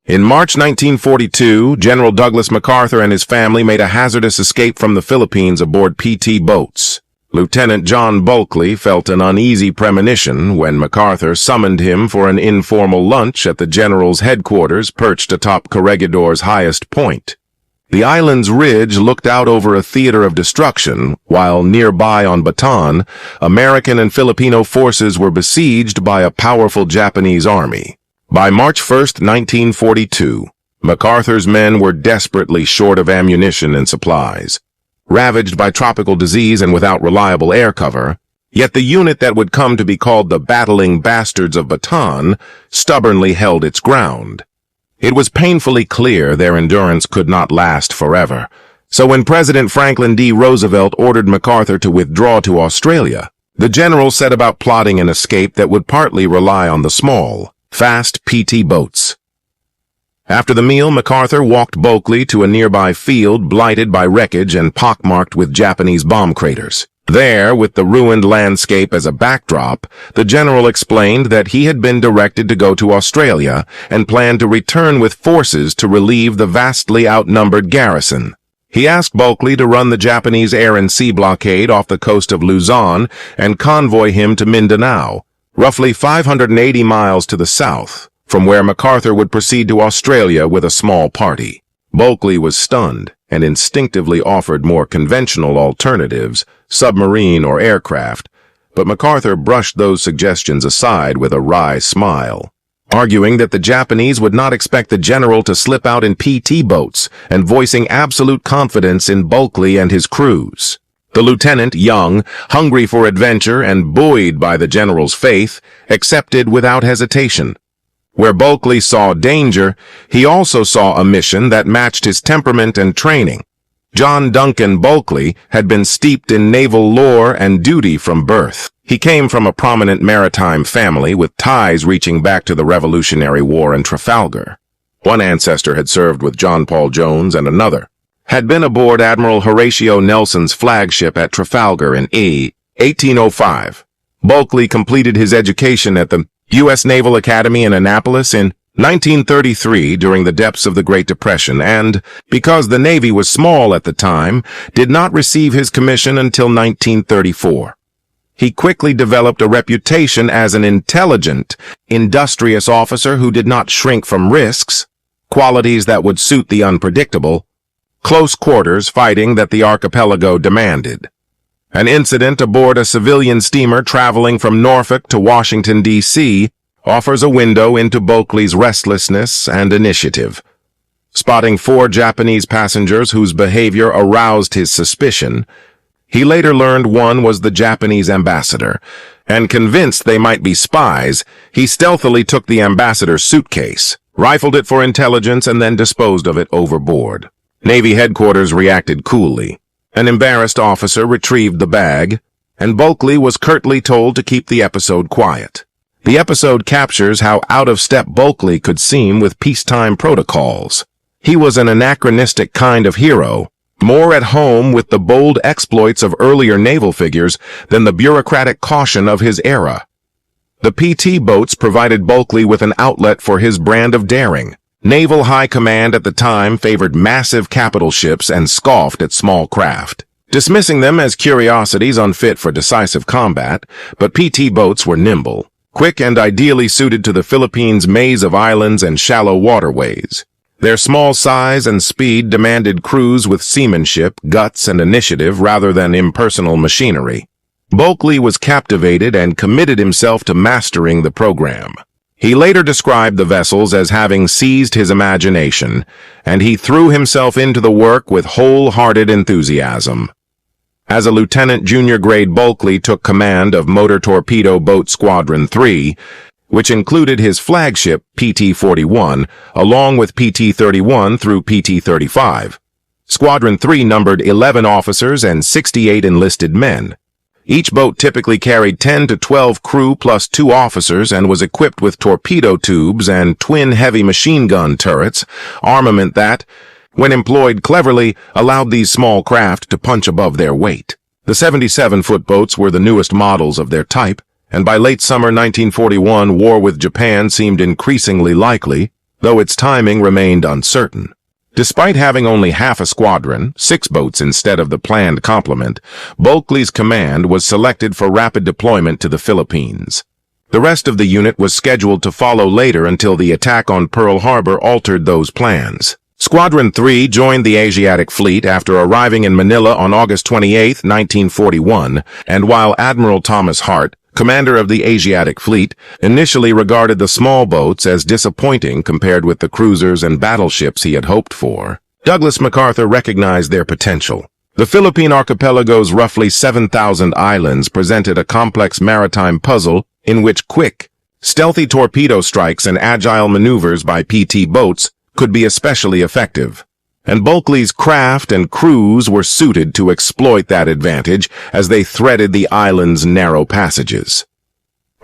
In March 1942, General Douglas MacArthur and his family made a hazardous escape from the Philippines aboard PT boats. Lieutenant John Bulkeley felt an uneasy premonition when MacArthur summoned him for an informal lunch at the general's headquarters perched atop Corregidor's highest point. The island's ridge looked out over a theater of destruction, while nearby on Bataan, American and Filipino forces were besieged by a powerful Japanese army. By March 1, 1942, MacArthur's men were desperately short of ammunition and supplies. Ravaged by tropical disease and without reliable air cover, yet the unit that would come to be called the Battling Bastards of Bataan stubbornly held its ground. It was painfully clear their endurance could not last forever, so when President Franklin D. Roosevelt ordered MacArthur to withdraw to Australia, the general set about plotting an escape that would partly rely on the small, fast PT boats. After the meal, MacArthur walked Bulkley to a nearby field blighted by wreckage and pockmarked with Japanese bomb craters. There, with the ruined landscape as a backdrop, the general explained that he had been directed to go to Australia and planned to return with forces to relieve the vastly outnumbered garrison. He asked Bulkley to run the Japanese air and sea blockade off the coast of Luzon and convoy him to Mindanao, roughly 580 miles to the south, from where MacArthur would proceed to Australia with a small party. Bulkley was stunned and instinctively offered more conventional alternatives, submarine or aircraft, but MacArthur brushed those suggestions aside with a wry smile, arguing that the Japanese would not expect the general to slip out in PT boats and voicing absolute confidence in Bulkley and his crews. The lieutenant, young, hungry for adventure, and buoyed by the general's faith, accepted without hesitation. Where Bulkley saw danger, he also saw a mission that matched his temperament and training. John Duncan Bulkley had been steeped in naval lore and duty from birth. He came from a prominent maritime family with ties reaching back to the Revolutionary War and Trafalgar. One ancestor had served with John Paul Jones and another had been aboard Admiral Horatio Nelson's flagship at Trafalgar in 1805. Bulkley completed his education at the U.S. Naval Academy in Annapolis in 1933 during the depths of the Great Depression and, because the Navy was small at the time, did not receive his commission until 1934. He quickly developed a reputation as an intelligent, industrious officer who did not shrink from risks, qualities that would suit the unpredictable, close quarters fighting that the archipelago demanded. An incident aboard a civilian steamer traveling from Norfolk to Washington, D.C., offers a window into Bulkley's restlessness and initiative. Spotting 4 Japanese passengers whose behavior aroused his suspicion, he later learned one was the Japanese ambassador, and convinced they might be spies, he stealthily took the ambassador's suitcase, rifled it for intelligence, and then disposed of it overboard. Navy headquarters reacted coolly. An embarrassed officer retrieved the bag, and Bulkley was curtly told to keep the episode quiet. The episode captures how out-of-step Bulkley could seem with peacetime protocols. He was an anachronistic kind of hero, more at home with the bold exploits of earlier naval figures than the bureaucratic caution of his era. The PT boats provided Bulkley with an outlet for his brand of daring. Naval High Command at the time favored massive capital ships and scoffed at small craft, dismissing them as curiosities unfit for decisive combat, but PT boats were nimble, quick, and ideally suited to the Philippines' maze of islands and shallow waterways. Their small size and speed demanded crews with seamanship, guts, and initiative rather than impersonal machinery. Bulkley was captivated and committed himself to mastering the program. He later described the vessels as having seized his imagination, and he threw himself into the work with wholehearted enthusiasm. As a lieutenant, junior grade Bulkley took command of Motor Torpedo Boat Squadron 3, which included his flagship PT-41, along with PT-31 through PT-35. Squadron 3 numbered 11 officers and 68 enlisted men. Each boat typically carried 10 to 12 crew plus 2 officers and was equipped with torpedo tubes and twin heavy machine gun turrets, armament that, when employed cleverly, allowed these small craft to punch above their weight. The 77-foot boats were the newest models of their type, and by late summer 1941 war with Japan seemed increasingly likely. though its timing remained uncertain. Despite having only half a squadron, 6 boats instead of the planned complement, Bulkley's command was selected for rapid deployment to the Philippines. The rest of the unit was scheduled to follow later until the attack on Pearl Harbor altered those plans. Squadron 3 joined the Asiatic Fleet after arriving in Manila on August 28, 1941, and while Admiral Thomas Hart, commander of the Asiatic Fleet, initially regarded the small boats as disappointing compared with the cruisers and battleships he had hoped for, Douglas MacArthur recognized their potential. The Philippine archipelago's roughly 7,000 islands presented a complex maritime puzzle in which quick, stealthy torpedo strikes and agile maneuvers by PT boats could be especially effective. And Bulkley's craft and crews were suited to exploit that advantage as they threaded the island's narrow passages.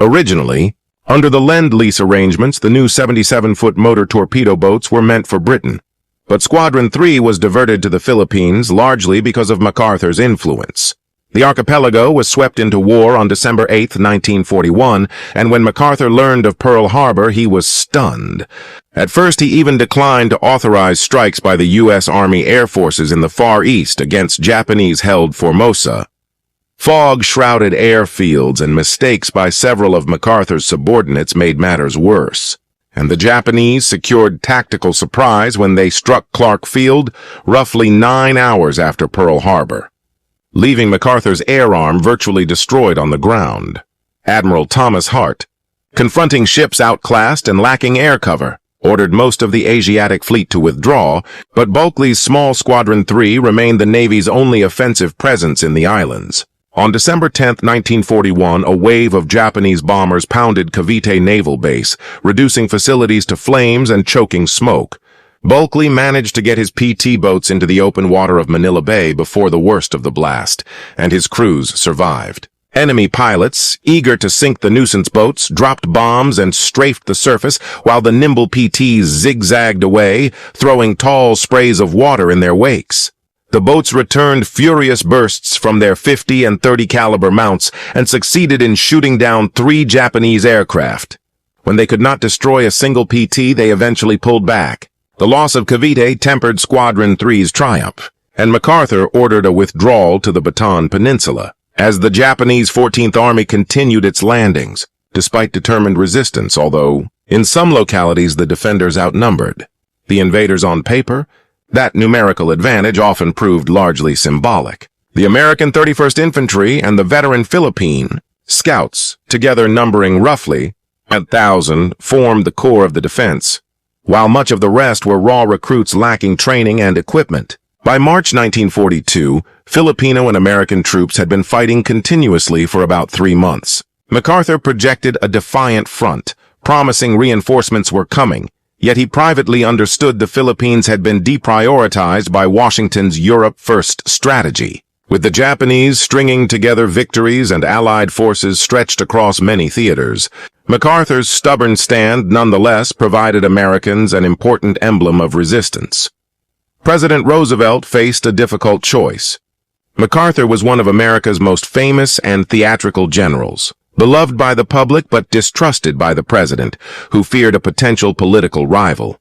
Originally, under the Lend-Lease arrangements, the new 77-foot motor torpedo boats were meant for Britain, but Squadron 3 was diverted to the Philippines largely because of MacArthur's influence. The archipelago was swept into war on December 8, 1941, and when MacArthur learned of Pearl Harbor, he was stunned. At first, he even declined to authorize strikes by the U.S. Army Air Forces in the Far East against Japanese-held Formosa. Fog-shrouded airfields and mistakes by several of MacArthur's subordinates made matters worse, and the Japanese secured tactical surprise when they struck Clark Field roughly 9 hours after Pearl Harbor, leaving MacArthur's air arm virtually destroyed on the ground. Admiral Thomas Hart, confronting ships outclassed and lacking air cover, ordered most of the Asiatic Fleet to withdraw, but Bulkley's small Squadron 3 remained the Navy's only offensive presence in the islands. On December 10, 1941, a wave of Japanese bombers pounded Cavite Naval Base, reducing facilities to flames and choking smoke. Bulkley managed to get his PT boats into the open water of Manila Bay before the worst of the blast, and his crews survived. Enemy pilots, eager to sink the nuisance boats, dropped bombs and strafed the surface, while the nimble PTs zigzagged away, throwing tall sprays of water in their wakes. The boats returned furious bursts from their 50 and 30 caliber mounts and succeeded in shooting down 3 Japanese aircraft. When they could not destroy a single PT, they eventually pulled back. The loss of Cavite tempered Squadron 3's triumph, and MacArthur ordered a withdrawal to the Bataan Peninsula, as the Japanese 14th Army continued its landings, despite determined resistance, although, in some localities, the defenders outnumbered the invaders on paper. That numerical advantage often proved largely symbolic. The American 31st Infantry and the veteran Philippine Scouts, together numbering roughly 1,000, formed the core of the defense, while much of the rest were raw recruits lacking training and equipment. By March 1942, Filipino and American troops had been fighting continuously for about 3 months. MacArthur projected a defiant front, promising reinforcements were coming, yet he privately understood the Philippines had been deprioritized by Washington's Europe First strategy. With the Japanese stringing together victories and Allied forces stretched across many theaters, MacArthur's stubborn stand nonetheless provided Americans an important emblem of resistance. President Roosevelt faced a difficult choice. MacArthur was one of America's most famous and theatrical generals, beloved by the public but distrusted by the president, who feared a potential political rival.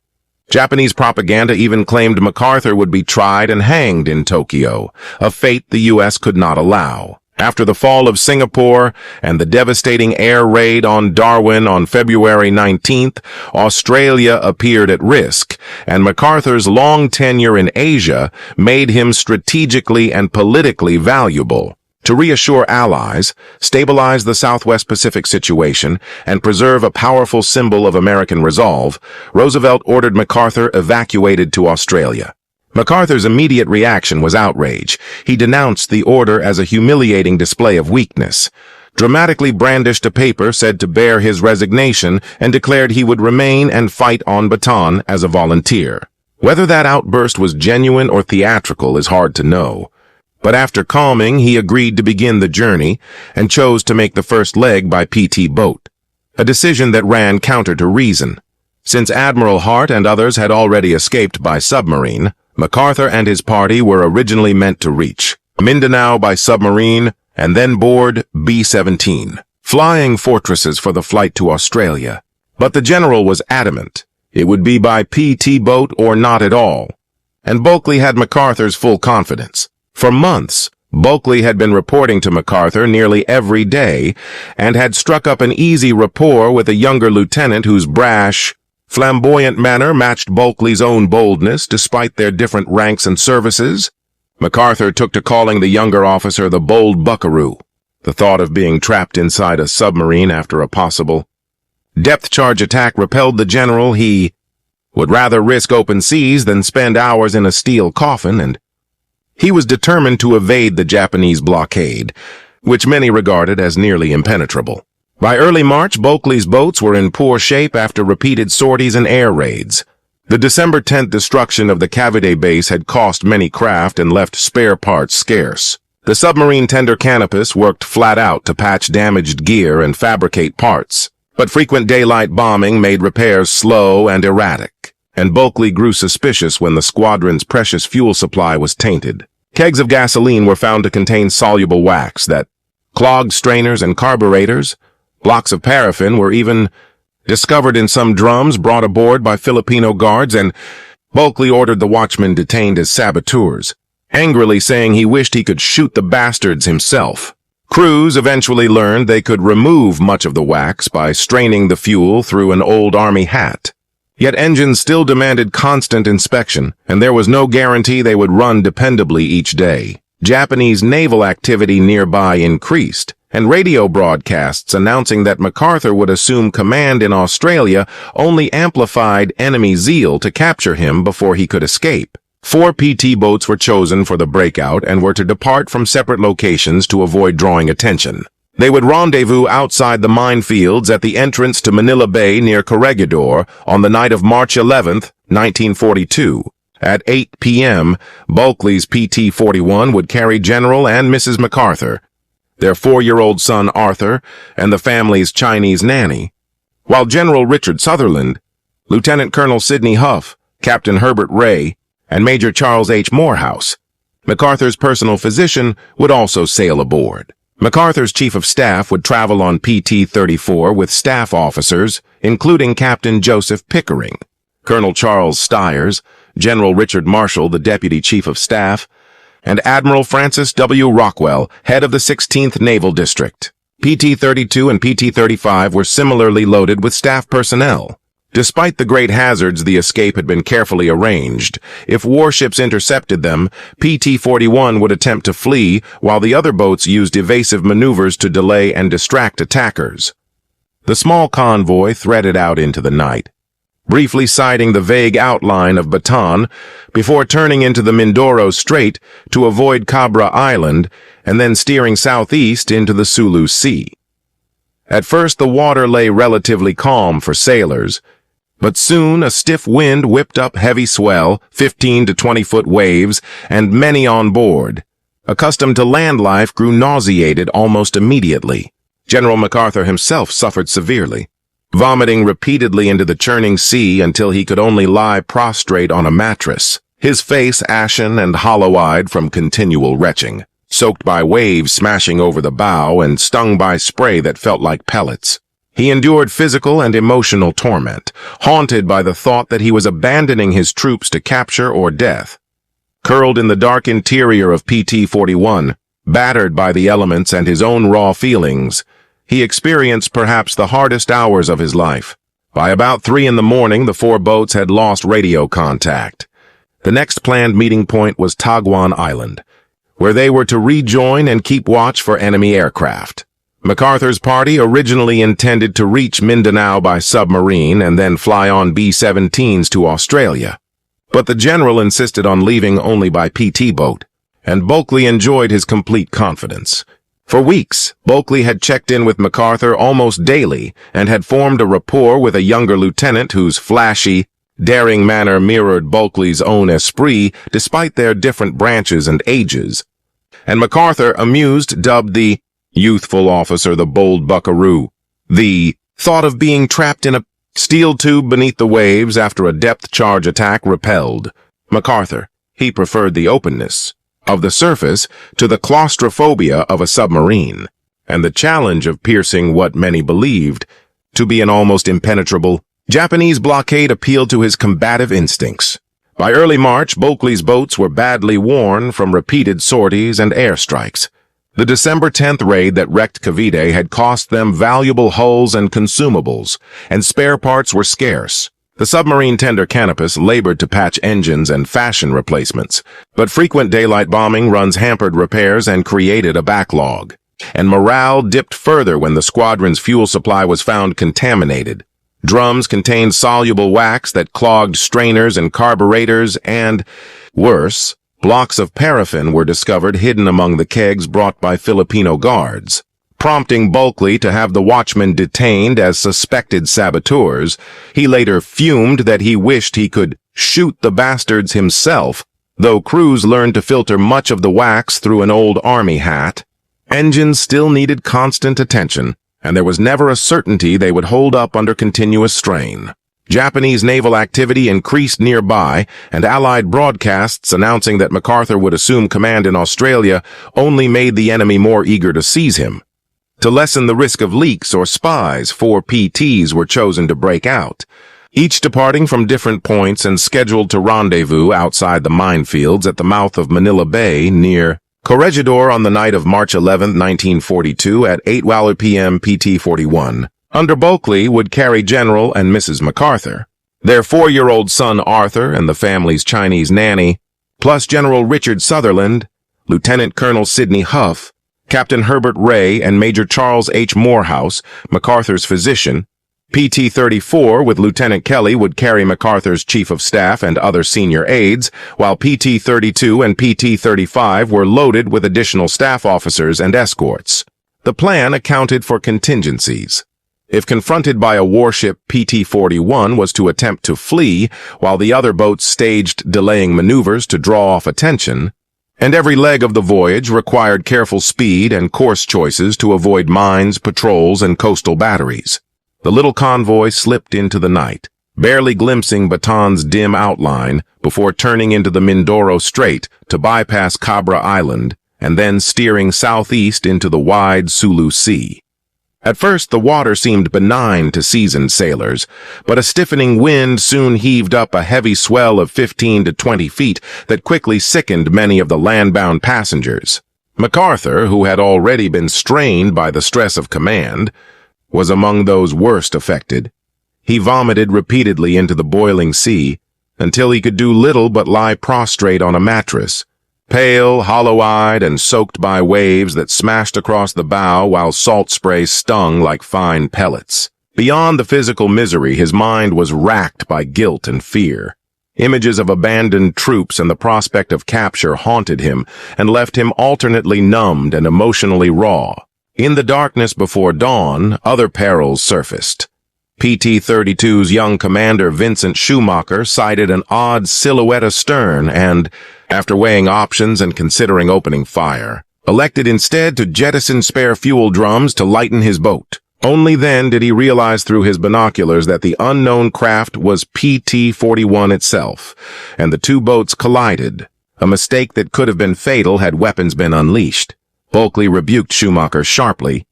Japanese propaganda even claimed MacArthur would be tried and hanged in Tokyo, a fate the U.S. could not allow. After the fall of Singapore and the devastating air raid on Darwin on February 19th, Australia appeared at risk, and MacArthur's long tenure in Asia made him strategically and politically valuable. To reassure allies, stabilize the Southwest Pacific situation, and preserve a powerful symbol of American resolve, Roosevelt ordered MacArthur evacuated to Australia. MacArthur's immediate reaction was outrage. He denounced the order as a humiliating display of weakness, dramatically brandished a paper said to bear his resignation, and declared he would remain and fight on Bataan as a volunteer. Whether that outburst was genuine or theatrical is hard to know. But after calming, he agreed to begin the journey and chose to make the first leg by PT boat, a decision that ran counter to reason. Since Admiral Hart and others had already escaped by submarine, MacArthur and his party were originally meant to reach Mindanao by submarine and then board B-17, flying fortresses for the flight to Australia. But the general was adamant. It would be by PT boat or not at all. And Bulkley had MacArthur's full confidence. For months, Bulkley had been reporting to MacArthur nearly every day and had struck up an easy rapport with a younger lieutenant whose brash, flamboyant manner matched Bulkley's own boldness despite their different ranks and services. MacArthur took to calling the younger officer the bold buckaroo. The thought of being trapped inside a submarine after a possible depth charge attack repelled the general. He would rather risk open seas than spend hours in a steel coffin, and he was determined to evade the Japanese blockade, which many regarded as nearly impenetrable. By early March, Bulkley's boats were in poor shape after repeated sorties and air raids. The December 10th destruction of the Cavite base had cost many craft and left spare parts scarce. The submarine tender Canopus worked flat out to patch damaged gear and fabricate parts, but frequent daylight bombing made repairs slow and erratic, and Bulkley grew suspicious when the squadron's precious fuel supply was tainted. Kegs of gasoline were found to contain soluble wax that clogged strainers and carburetors. Blocks of paraffin were even discovered in some drums brought aboard by Filipino guards, and Bulkley ordered the watchmen detained as saboteurs, angrily saying he wished he could shoot the bastards himself. Crews eventually learned they could remove much of the wax by straining the fuel through an old army hat. Yet engines still demanded constant inspection, and there was no guarantee they would run dependably each day. Japanese naval activity nearby increased, and radio broadcasts announcing that MacArthur would assume command in Australia only amplified enemy zeal to capture him before he could escape. 4 PT boats were chosen for the breakout and were to depart from separate locations to avoid drawing attention. They would rendezvous outside the minefields at the entrance to Manila Bay near Corregidor on the night of March 11, 1942. At 8 p.m., Bulkley's PT-41 would carry General and Mrs. MacArthur, their 4-year-old son Arthur, and the family's Chinese nanny, while General Richard Sutherland, Lieutenant Colonel Sidney Huff, Captain Herbert Ray, and Major Charles H. Morehouse, MacArthur's personal physician, would also sail aboard. MacArthur's chief of staff would travel on PT-34 with staff officers, including Captain Joseph Pickering, Colonel Charles Stiers, General Richard Marshall, the deputy chief of staff, and Admiral Francis W. Rockwell, head of the 16th Naval District. PT-32 and PT-35 were similarly loaded with staff personnel. Despite the great hazards, the escape had been carefully arranged. If warships intercepted them, PT-41 would attempt to flee, while the other boats used evasive maneuvers to delay and distract attackers. The small convoy threaded out into the night, briefly sighting the vague outline of Bataan before turning into the Mindoro Strait to avoid Cabra Island and then steering southeast into the Sulu Sea. At first, the water lay relatively calm for sailors, but soon a stiff wind whipped up heavy swell, 15 to 20-foot waves, and many on board, accustomed to land life, grew nauseated almost immediately. General MacArthur himself suffered severely, vomiting repeatedly into the churning sea until he could only lie prostrate on a mattress, his face ashen and hollow-eyed from continual retching, soaked by waves smashing over the bow and stung by spray that felt like pellets. He endured physical and emotional torment, haunted by the thought that he was abandoning his troops to capture or death. Curled in the dark interior of PT-41, battered by the elements and his own raw feelings, he experienced perhaps the hardest hours of his life. By about 3 in the morning, the 4 boats had lost radio contact. The next planned meeting point was Taguan Island, where they were to rejoin and keep watch for enemy aircraft. MacArthur's party originally intended to reach Mindanao by submarine and then fly on B-17s to Australia, but the general insisted on leaving only by PT boat, and Bulkley enjoyed his complete confidence. For weeks, Bulkley had checked in with MacArthur almost daily and had formed a rapport with a younger lieutenant whose flashy, daring manner mirrored Bulkley's own esprit despite their different branches and ages. And MacArthur, amused, dubbed the youthful officer the bold buckaroo. The thought of being trapped in a steel tube beneath the waves after a depth charge attack repelled MacArthur. He preferred the openness of the surface to the claustrophobia of a submarine, and the challenge of piercing what many believed to be an almost impenetrable Japanese blockade appealed to his combative instincts. By early March, Bulkley's boats were badly worn from repeated sorties and airstrikes. The December 10th raid that wrecked Cavite had cost them valuable hulls and consumables, and spare parts were scarce. The submarine tender Canopus labored to patch engines and fashion replacements, but frequent daylight bombing runs hampered repairs and created a backlog. And morale dipped further when the squadron's fuel supply was found contaminated. Drums contained soluble wax that clogged strainers and carburetors, and, worse, blocks of paraffin were discovered hidden among the kegs brought by Filipino guards. Prompting Bulkley to have the watchmen detained as suspected saboteurs, he later fumed that he wished he could shoot the bastards himself, though crews learned to filter much of the wax through an old army hat. Engines still needed constant attention, and there was never a certainty they would hold up under continuous strain. Japanese naval activity increased nearby, and Allied broadcasts announcing that MacArthur would assume command in Australia only made the enemy more eager to seize him. To lessen the risk of leaks or spies, 4 PTs were chosen to break out, each departing from different points and scheduled to rendezvous outside the minefields at the mouth of Manila Bay near Corregidor on the night of March 11, 1942 at 8:00 p.m. PT-41. Under Bulkley would carry General and Mrs. MacArthur, their 4-year-old son Arthur and the family's Chinese nanny, plus General Richard Sutherland, Lieutenant Colonel Sidney Huff, Captain Herbert Ray, and Major Charles H. Morehouse, MacArthur's physician. PT-34 with Lieutenant Kelly would carry MacArthur's chief of staff and other senior aides, while PT-32 and PT-35 were loaded with additional staff officers and escorts. The plan accounted for contingencies. If confronted by a warship, PT-41 was to attempt to flee, while the other boats staged delaying maneuvers to draw off attention, and every leg of the voyage required careful speed and course choices to avoid mines, patrols, and coastal batteries. The little convoy slipped into the night, barely glimpsing Baton's dim outline before turning into the Mindoro Strait to bypass Cabra Island and then steering southeast into the wide Sulu Sea. At first, the water seemed benign to seasoned sailors, but a stiffening wind soon heaved up a heavy swell of 15 to 20 feet that quickly sickened many of the land-bound passengers. MacArthur, who had already been strained by the stress of command, was among those worst affected. He vomited repeatedly into the boiling sea until he could do little but lie prostrate on a mattress, pale, hollow-eyed, and soaked by waves that smashed across the bow while salt spray stung like fine pellets. Beyond the physical misery, his mind was racked by guilt and fear. Images of abandoned troops and the prospect of capture haunted him and left him alternately numbed and emotionally raw. In the darkness before dawn, other perils surfaced. PT-32's young commander Vincent Schumacher sighted an odd silhouette astern and, after weighing options and considering opening fire, elected instead to jettison spare fuel drums to lighten his boat. Only then did he realize through his binoculars that the unknown craft was PT-41 itself, and the two boats collided, a mistake that could have been fatal had weapons been unleashed. Bulkley rebuked Schumacher sharply,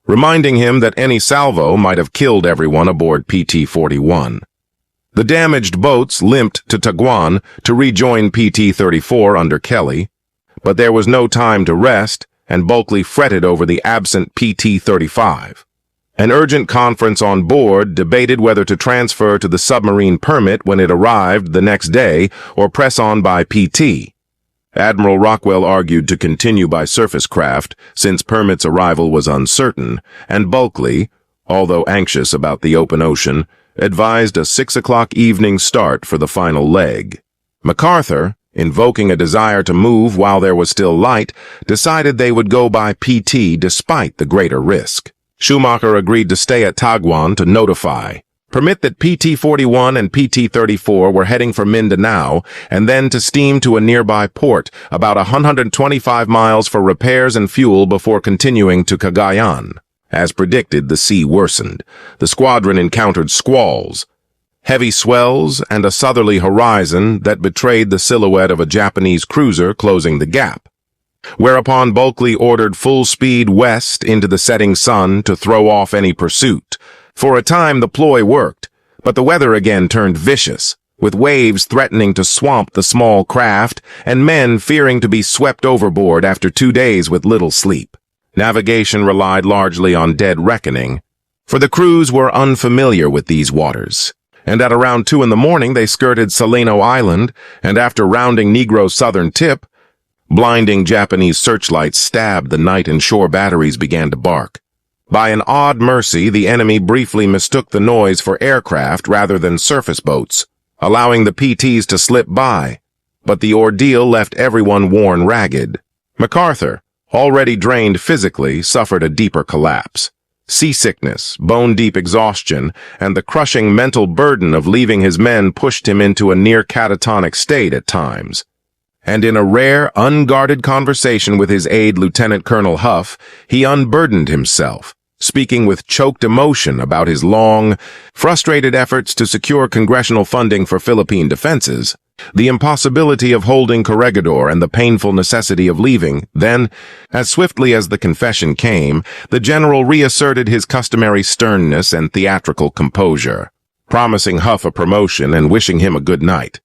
reminding him that any salvo might have killed everyone aboard PT-41. The damaged boats limped to Taguan to rejoin PT-34 under Kelly, but there was no time to rest, and Bulkley fretted over the absent PT-35. An urgent conference on board debated whether to transfer to the submarine permit when it arrived the next day or press on by PT. Admiral Rockwell argued to continue by surface craft since permit's arrival was uncertain, and Bulkley, although anxious about the open ocean, advised a 6 o'clock evening start for the final leg. MacArthur, invoking a desire to move while there was still light, decided they would go by PT despite the greater risk. Schumacher agreed to stay at Taguan to notify. Permit that PT-41 and PT-34 were heading for Mindanao and then to steam to a nearby port about 125 miles for repairs and fuel before continuing to Cagayan. As predicted, the sea worsened. The squadron encountered squalls, heavy swells, and a southerly horizon that betrayed the silhouette of a Japanese cruiser closing the gap. Whereupon Bulkley ordered full speed west into the setting sun to throw off any pursuit. For a time the ploy worked. But the weather again turned vicious, with waves threatening to swamp the small craft and men fearing to be swept overboard after 2 days with little sleep. Navigation relied largely on dead reckoning, for the crews were unfamiliar with these waters. And at around 2 in the morning they skirted Salino Island, and after rounding Negro's southern tip, blinding Japanese searchlights stabbed the night and shore batteries began to bark. By an odd mercy, the enemy briefly mistook the noise for aircraft rather than surface boats, allowing the PTs to slip by, but the ordeal left everyone worn ragged. MacArthur, already drained physically, suffered a deeper collapse. Seasickness, bone-deep exhaustion, and the crushing mental burden of leaving his men pushed him into a near catatonic state at times. And in a rare, unguarded conversation with his aide Lieutenant Colonel Huff, he unburdened himself, speaking with choked emotion about his long, frustrated efforts to secure congressional funding for Philippine defenses, the impossibility of holding Corregidor and the painful necessity of leaving. Then, as swiftly as the confession came, the general reasserted his customary sternness and theatrical composure, promising Huff a promotion and wishing him a good night,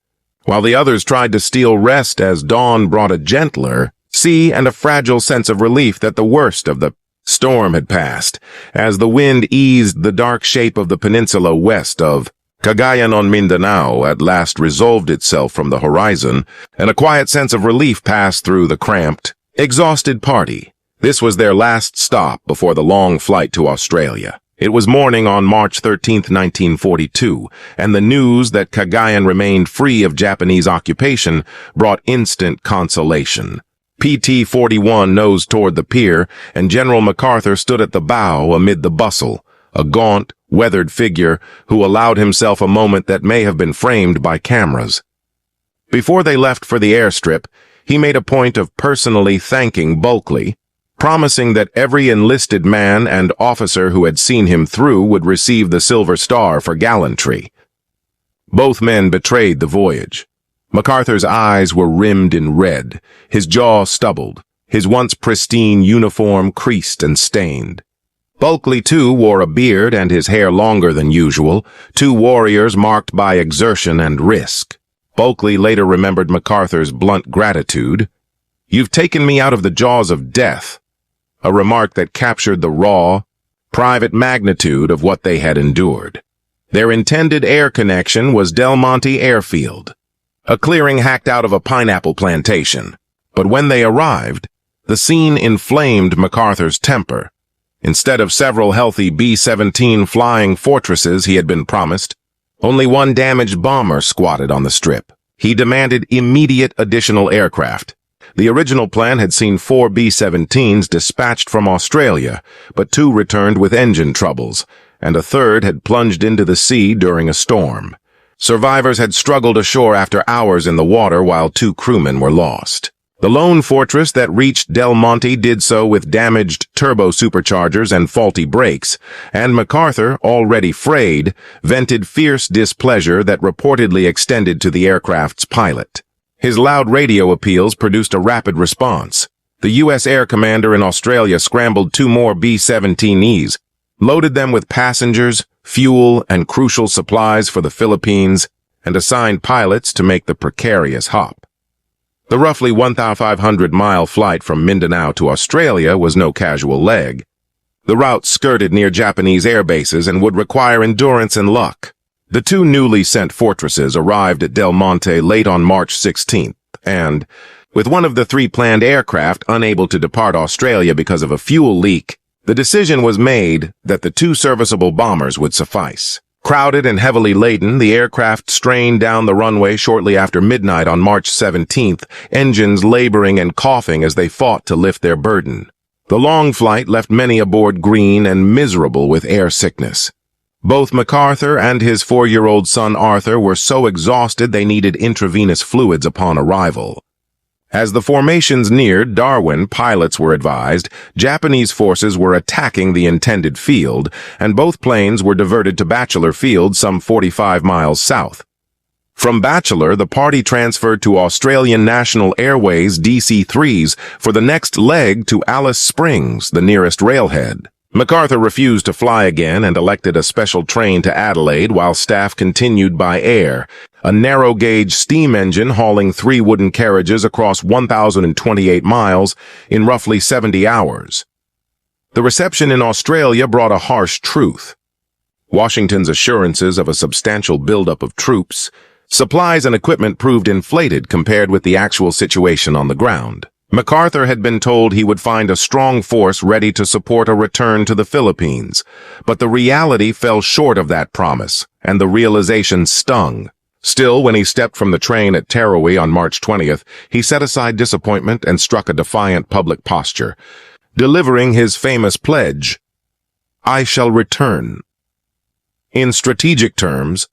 while the others tried to steal rest as dawn brought a gentler sea and a fragile sense of relief that the worst of the storm had passed, as the wind eased the dark shape of the peninsula west of Cagayan on Mindanao at last resolved itself from the horizon, and a quiet sense of relief passed through the cramped, exhausted party. This was their last stop before the long flight to Australia. It was morning on March 13, 1942, and the news that Cagayan remained free of Japanese occupation brought instant consolation. PT-41 nosed toward the pier, and General MacArthur stood at the bow amid the bustle, a gaunt, weathered figure who allowed himself a moment that may have been framed by cameras. Before they left for the airstrip, he made a point of personally thanking Bulkley, promising that every enlisted man and officer who had seen him through would receive the Silver Star for gallantry. Both men betrayed the voyage. MacArthur's eyes were rimmed in red, his jaw stubbled, his once pristine uniform creased and stained. Bulkley, too, wore a beard and his hair longer than usual, two warriors marked by exertion and risk. Bulkley later remembered MacArthur's blunt gratitude. "You've taken me out of the jaws of death," a remark that captured the raw, private magnitude of what they had endured. Their intended air connection was Del Monte Airfield, a clearing hacked out of a pineapple plantation. But when they arrived, the scene inflamed MacArthur's temper. Instead of several healthy B-17 flying fortresses he had been promised, only one damaged bomber squatted on the strip. He demanded immediate additional aircraft. The original plan had seen 4 B-17s dispatched from Australia, but 2 returned with engine troubles, and a third had plunged into the sea during a storm. Survivors had struggled ashore after hours in the water while 2 crewmen were lost. The lone fortress that reached Del Monte did so with damaged turbo superchargers and faulty brakes, and MacArthur, already frayed, vented fierce displeasure that reportedly extended to the aircraft's pilot. His loud radio appeals produced a rapid response. The U.S. Air Commander in Australia scrambled 2 more B-17Es, loaded them with passengers, fuel, and crucial supplies for the Philippines, and assigned pilots to make the precarious hop. The roughly 1,500-mile flight from Mindanao to Australia was no casual leg. The route skirted near Japanese air bases and would require endurance and luck. The 2 newly sent fortresses arrived at Del Monte late on March 16th, and, with one of the 3 planned aircraft unable to depart Australia because of a fuel leak, the decision was made that the 2 serviceable bombers would suffice. Crowded and heavily laden, the aircraft strained down the runway shortly after midnight on March 17th, engines laboring and coughing as they fought to lift their burden. The long flight left many aboard green and miserable with air sickness. Both MacArthur and his 4-year-old son Arthur were so exhausted they needed intravenous fluids upon arrival. As the formations neared Darwin, pilots were advised Japanese forces were attacking the intended field, and both planes were diverted to Bachelor Field some 45 miles south. From Bachelor, the party transferred to Australian National Airways DC-3s for the next leg to Alice Springs, the nearest railhead. MacArthur refused to fly again and elected a special train to Adelaide while staff continued by air, a narrow-gauge steam engine hauling 3 wooden carriages across 1,028 miles in roughly 70 hours. The reception in Australia brought a harsh truth. Washington's assurances of a substantial buildup of troops, supplies and equipment proved inflated compared with the actual situation on the ground. MacArthur had been told he would find a strong force ready to support a return to the Philippines, but the reality fell short of that promise, and the realization stung. Still, when he stepped from the train at Harrowing on March 20th, he set aside disappointment and struck a defiant public posture, delivering his famous pledge, "I shall return." In strategic terms,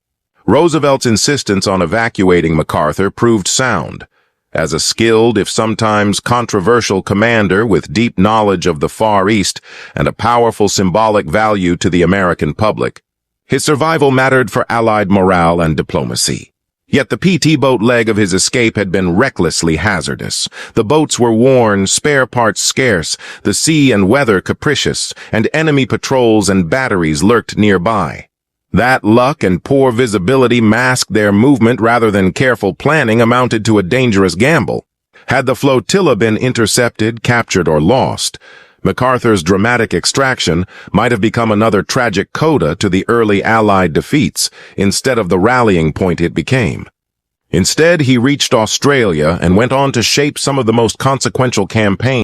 Roosevelt's insistence on evacuating MacArthur proved sound. As a skilled, if sometimes controversial commander with deep knowledge of the Far East and a powerful symbolic value to the American public, his survival mattered for Allied morale and diplomacy. Yet the PT boat leg of his escape had been recklessly hazardous. The boats were worn, spare parts scarce, the sea and weather capricious, and enemy patrols and batteries lurked nearby. That luck and poor visibility masked their movement rather than careful planning amounted to a dangerous gamble. Had the flotilla been intercepted, captured, or lost, MacArthur's dramatic extraction might have become another tragic coda to the early Allied defeats instead of the rallying point it became. Instead, he reached Australia and went on to shape some of the most consequential campaigns